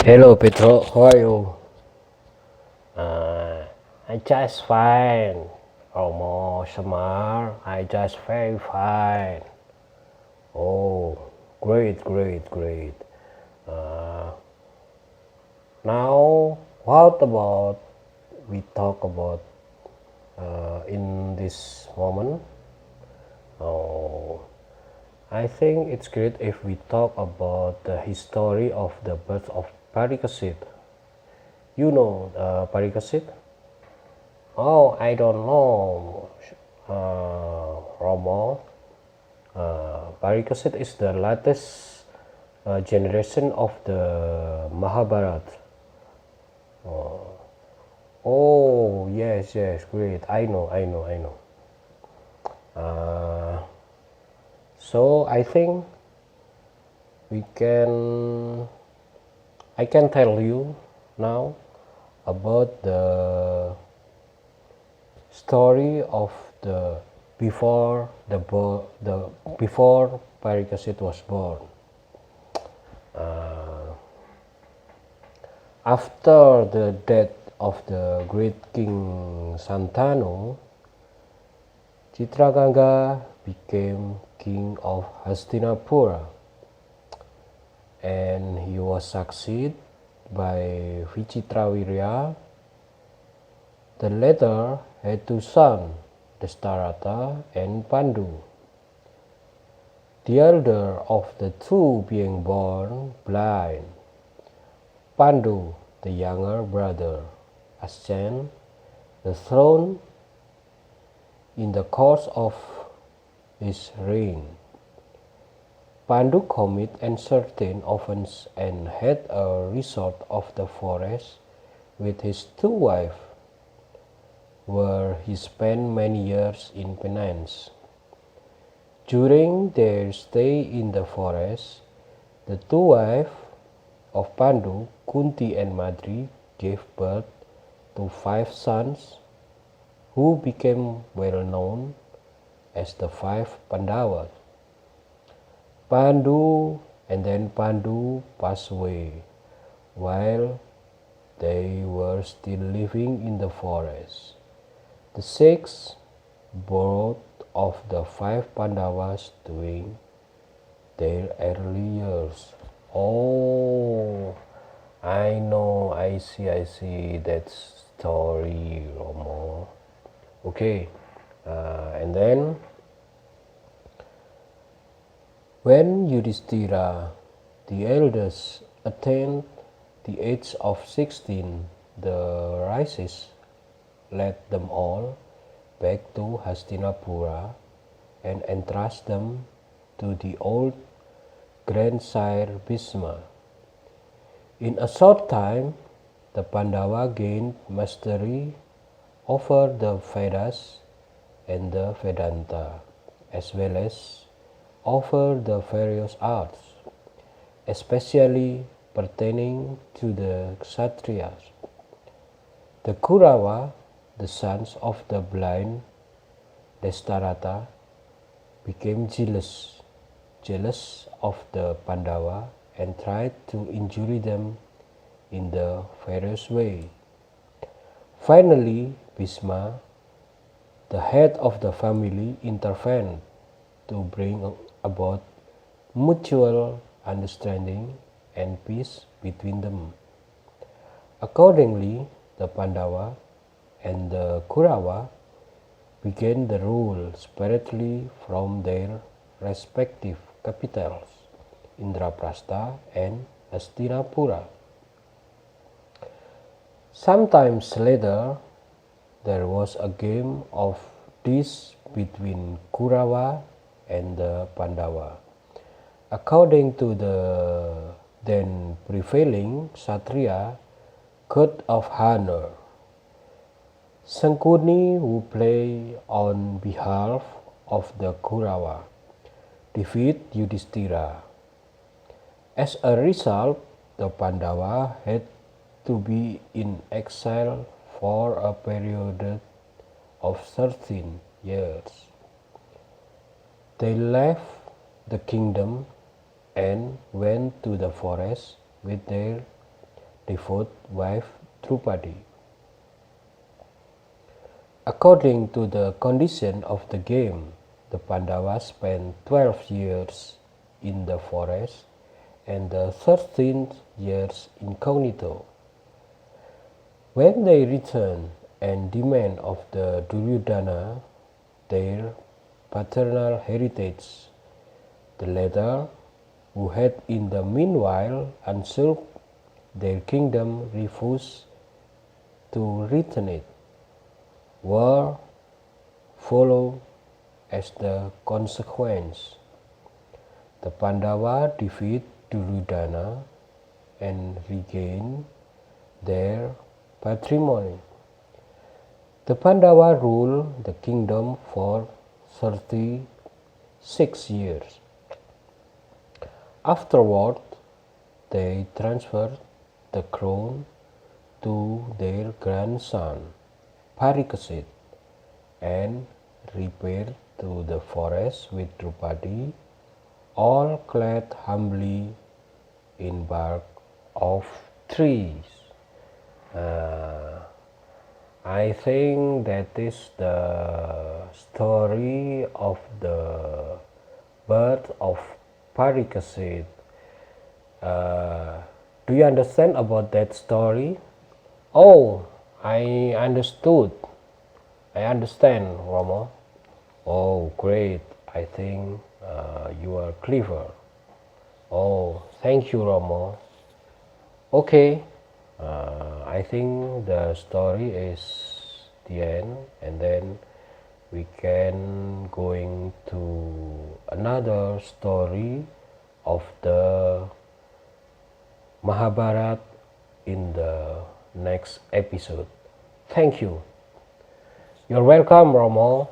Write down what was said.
Hello Petro, how are you? Uh, I just fine. Almost summer. I just very fine. Oh, great. Uh, Now, what about we talk about in this moment? Oh, I think it's great if we talk about the history of the birth of Parikesit. You know Parikesit? Oh, I don't know, Romo. Parikesit is the latest generation of the Mahabharata. Oh, yes, great. I know. Uh, so I think we can, I can tell you now about the story of the before Parikesit was born. After the death of the great king Santanu, Chitraganga became king of Hastinapura, and he was succeeded by Vichitravirya. The latter had two sons, Dastarata and Pandu. The elder of the two being born blind, Pandu, the younger brother, ascended the throne in the course of his reign. Pandu committed uncertain offense and had a resort of the forest with his two wives, where he spent many years in penance. During their stay in the forest, the two wives of Pandu, Kunti and Madri, gave birth to 5 sons, who became well known as the 5 Pandavas. Pandu passed away while they were still living in the forest. The 6 both of the 5 Pandavas during their early years. Oh, I see that story, Romo. Okay, and then when Yudhishthira, the eldest, attained the age of 16, the Rises led them all back to Hastinapura and entrusted them to the old grandsire Bhisma. In a short time, the Pandava gained mastery over the Vedas and the Vedanta, as well as over the various arts, especially pertaining to the Kshatriyas. The Kurava, the sons of the blind Dastarata, became jealous of the Pandava and tried to injure them in the various ways. Finally, Bhisma, the head of the family, intervened to bring about mutual understanding and peace between them. Accordingly, the Pandava and the Kurava began the rule separately from their respective capitals, Indraprastha and Hastinapura. Sometimes later, there was a game of dice between Kurava and the Pandava. According to the then prevailing Kshatriya code of honor, Sankuni, who played on behalf of the Kurava, defeated Yudhishthira. As a result, the Pandava had to be in exile for a period of 13 years. They left the kingdom and went to the forest with their devout wife Drupadi. According to the condition of the game, the Pandavas spent 12 years in the forest and the 13th years incognito. When they returned and demand of the Duryodhana their paternal heritage, the latter, who had in the meanwhile usurped their kingdom, refused to return it. War followed as the consequence. The Pandava defeat Duryodhana and regained their patrimony. The Pandava ruled the kingdom for 36 years. Afterward, they transferred the crown to their grandson Parikesit and repaired to the forest with Drupadi, all clad humbly in bark of trees. I think that is the story of the birth of Parikesit. Do you understand about that story? Oh, I understood. I understand, Romo. Oh, great. I think you are clever. Oh, thank you, Romo. Okay, I think the story is the end, and then we can going to another story of the Mahabharata in the next episode. Thank you. You're welcome, Romo.